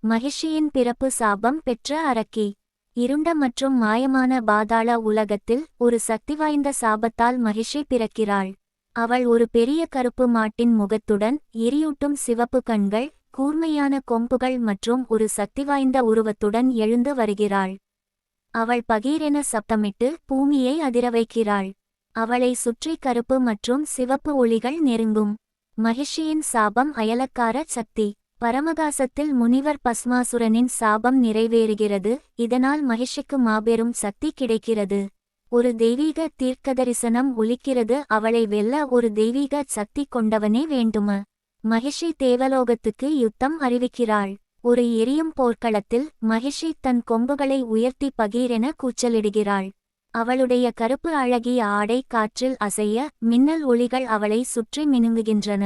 மகிஷியின் பிறப்பு சாபம் பெற்ற அரக்கி. இருண்ட மற்றும் மாயமான பாதாள உலகத்தில் ஒரு சக்திவாய்ந்த சாபத்தால் மகிஷி பிறக்கிறாள். அவள் ஒரு பெரிய கருப்பு மாட்டின் முகத்துடன், எரியூட்டும் சிவப்பு கண்கள், கூர்மையான கொம்புகள் மற்றும் ஒரு சக்திவாய்ந்த உருவத்துடன் எழுந்து வருகிறாள். அவள் பகீரென சப்தமிட்டு பூமியை அதிர வைக்கிறாள். அவளை சுற்றி கருப்பு மற்றும் சிவப்பு ஒளிகள் நெருங்கும். மகிஷியின் சாபம் அயலக்கார சக்தி. பரமகாசத்தில் முனிவர் பஸ்மாசுரனின் சாபம் நிறைவேறுகிறது. இதனால் மகிஷிக்கு மாபெரும் சக்தி கிடைக்கிறது. ஒரு தெய்வீக தீர்க்கதரிசனம் ஒலிக்கிறது, அவளை வெல்ல ஒரு தெய்வீக சக்தி கொண்டவனே வேண்டும. மகிஷி தேவலோகத்துக்கு யுத்தம் அறிவிக்கிறாள். ஒரு எரியும் போர்க்களத்தில் மகிஷி தன் கொம்புகளை உயர்த்தி பகீரென கூச்சலிடுகிறாள். அவளுடைய கருப்பு அழகிய ஆடை காற்றில் அசைய, மின்னல் ஒளிகள் அவளை சுற்றி மினுங்குகின்றன.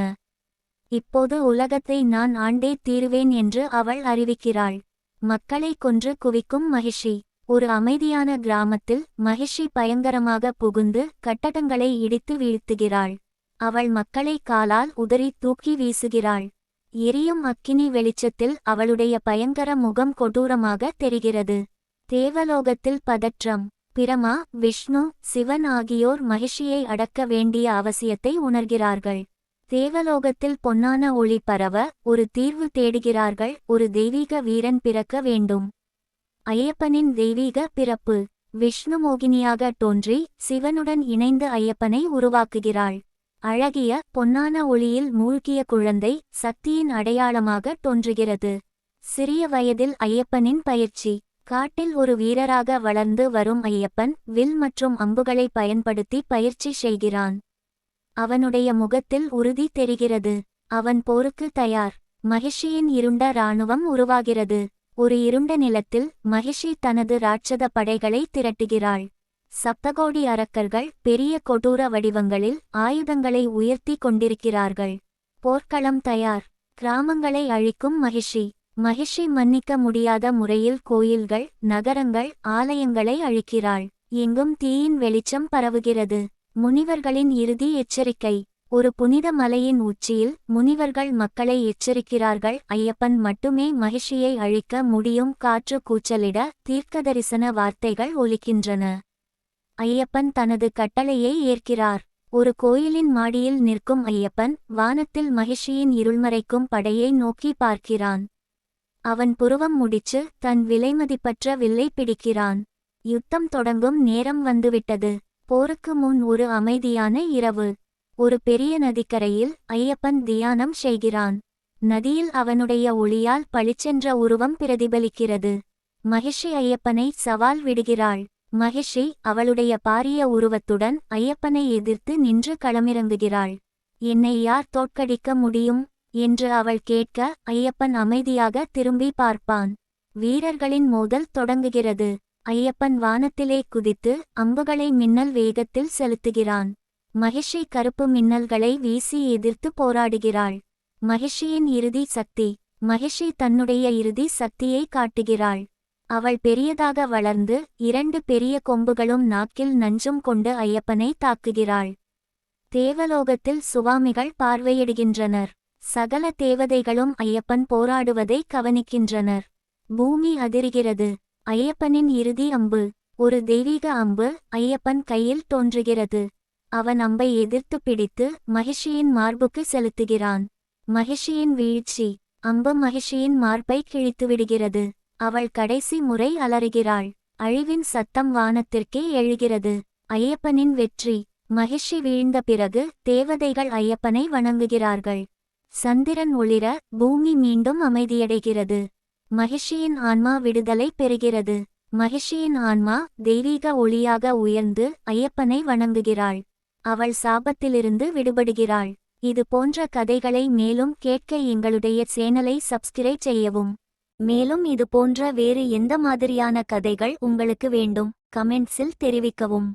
இப்போது உலகத்தை நான் ஆண்டே தீருவேன் என்று அவள் அறிவிக்கிறாள். மக்களை கொன்று குவிக்கும் மகிஷி. ஒரு அமைதியான கிராமத்தில் மகிஷி பயங்கரமாக புகுந்து கட்டடங்களை இடித்து வீழ்த்துகிறாள். அவள் மக்களை காலால் உதறி தூக்கி வீசுகிறாள். எரியும் அக்கினி வெளிச்சத்தில் அவளுடைய பயங்கர முகம் கொடூரமாக தெரிகிறது. தேவலோகத்தில் பதற்றம். பிரமா, விஷ்ணு, சிவன் ஆகியோர் மகிஷியை அடக்க வேண்டிய அவசியத்தை உணர்கிறார்கள். தேவலோகத்தில் பொன்னான ஒளி பரவ ஒரு தீர்வு தேடுகிறார்கள். ஒரு தெய்வீக வீரன் பிறக்க வேண்டும். ஐயப்பனின் தெய்வீக பிறப்பு. விஷ்ணு மோகினியாக தோன்றி சிவனுடன் இணைந்து ஐயப்பனை உருவாக்குகிறாள். அழகிய பொன்னான ஒளியில் மூழ்கிய குழந்தை சக்தியின் அடையாளமாக தோன்றுகிறது. சிறிய வயதில் ஐயப்பனின் பயிற்சி. காட்டில் ஒரு வீரராக வளர்ந்து வரும் ஐயப்பன் வில் மற்றும் அம்புகளை பயன்படுத்தி பயிற்சி செய்கிறான். அவனுடைய முகத்தில் உறுதி தெரிகிறது. அவன் போருக்கு தயார். மகிஷியின் இருண்ட இராணுவம் உருவாகிறது. ஒரு இருண்ட நிலத்தில் மகிஷி தனது ராட்சத படைகளை திரட்டுகிறாள். சப்தகோடி அரக்கர்கள் பெரிய கொடூர வடிவங்களில் ஆயுதங்களை உயர்த்தி கொண்டிருக்கிறார்கள். போர்க்களம் தயார். கிராமங்களை அழிக்கும் மகிஷி. மகிஷி மன்னிக்க முடியாத முறையில் கோயில்கள், நகரங்கள், ஆலயங்களை அழிக்கிறாள். எங்கும் தீயின் வெளிச்சம் பரவுகிறது. முனிவர்களின் இறுதி எச்சரிக்கை. ஒரு புனித மலையின் உச்சியில் முனிவர்கள் மக்களை எச்சரிக்கிறார்கள், ஐயப்பன் மட்டுமே மகிஷியை அழிக்க முடியும். காற்று கூச்சலிட தீர்க்கதரிசன வார்த்தைகள் ஒலிக்கின்றன. ஐயப்பன் தனது கட்டளையை ஏற்கிறார். ஒரு கோயிலின் மாடியில் நிற்கும் ஐயப்பன் வானத்தில் மகிஷியின் இருள்மறைக்கும் படையை நோக்கி பார்க்கிறான். அவன் புருவம் முடிச்சு தன் விலைமதிப்பற்ற வில்லை பிடிக்கிறான். யுத்தம் தொடங்கும் நேரம் வந்துவிட்டது. போருக்கு முன் ஒரு அமைதியான இரவு. ஒரு பெரிய நதிக்கரையில் ஐயப்பன் தியானம் செய்கிறான். நதியில் அவனுடைய ஒளியால் பளிச்சென்ற உருவம் பிரதிபலிக்கிறது. மகிஷி ஐயப்பனை சவால் விடுகிறாள். மகிஷி அவளுடைய பாரிய உருவத்துடன் ஐயப்பனை எதிர்த்து நின்று களமிறங்குகிறாள். என்னை யார் தோற்கடிக்க முடியும் என்று அவள் கேட்க, ஐயப்பன் அமைதியாக திரும்பி பார்ப்பான். வீரர்களின் மோதல் தொடங்குகிறது. ஐயப்பன் வானத்திலே குதித்து அம்புகளை மின்னல் வேகத்தில் செலுத்துகிறான். மகிஷி கருப்பு மின்னல்களை வீசி எதிர்த்து போராடுகிறாள். மகிஷியின் இறுதி சக்தி. மகிஷி தன்னுடைய இறுதி சக்தியை காட்டுகிறாள். அவள் பெரியதாக வளர்ந்து 2 பெரிய கொம்புகளும் நாக்கில் நஞ்சும் கொண்டு ஐயப்பனை தாக்குகிறாள். தேவலோகத்தில் சுவாமிகள் பார்வையிடுகின்றனர். சகல தேவதைகளும் ஐயப்பன் போராடுவதை கவனிக்கின்றனர். பூமி அதிர்கிறது. ஐயப்பனின் இறுதி அம்பு. ஒரு தெய்வீக அம்பு ஐயப்பன் கையில் தோன்றுகிறது. அவன் அம்பை எதிர்த்து பிடித்து மகிஷியின் மார்புக்கு செலுத்துகிறான். மகிஷியின் வீழ்ச்சி. அம்பு மகிஷியின் மார்பை கிழித்துவிடுகிறது. அவள் கடைசி முறை அலறுகிறாள். அழிவின் சத்தம் வானத்திற்கே எழுகிறது. ஐயப்பனின் வெற்றி. மகிஷி வீழ்ந்த பிறகு தேவதைகள் ஐயப்பனை வணங்குகிறார்கள். சந்திரன் ஒளிர பூமி மீண்டும் அமைதியடைகிறது. மகிஷியின் ஆன்மா விடுதலை பெறுகிறது. மகிஷியின் ஆன்மா தெய்வீக ஒளியாக உயர்ந்து ஐயப்பனை வணங்குகிறாள். அவள் சாபத்திலிருந்து விடுபடுகிறாள். இது போன்ற கதைகளை மேலும் கேட்க எங்களுடைய சேனலை சப்ஸ்கிரைப் செய்யவும். மேலும் இது போன்ற வேறு எந்த மாதிரியான கதைகள் உங்களுக்கு வேண்டும், கமெண்ட்ஸில் தெரிவிக்கவும்.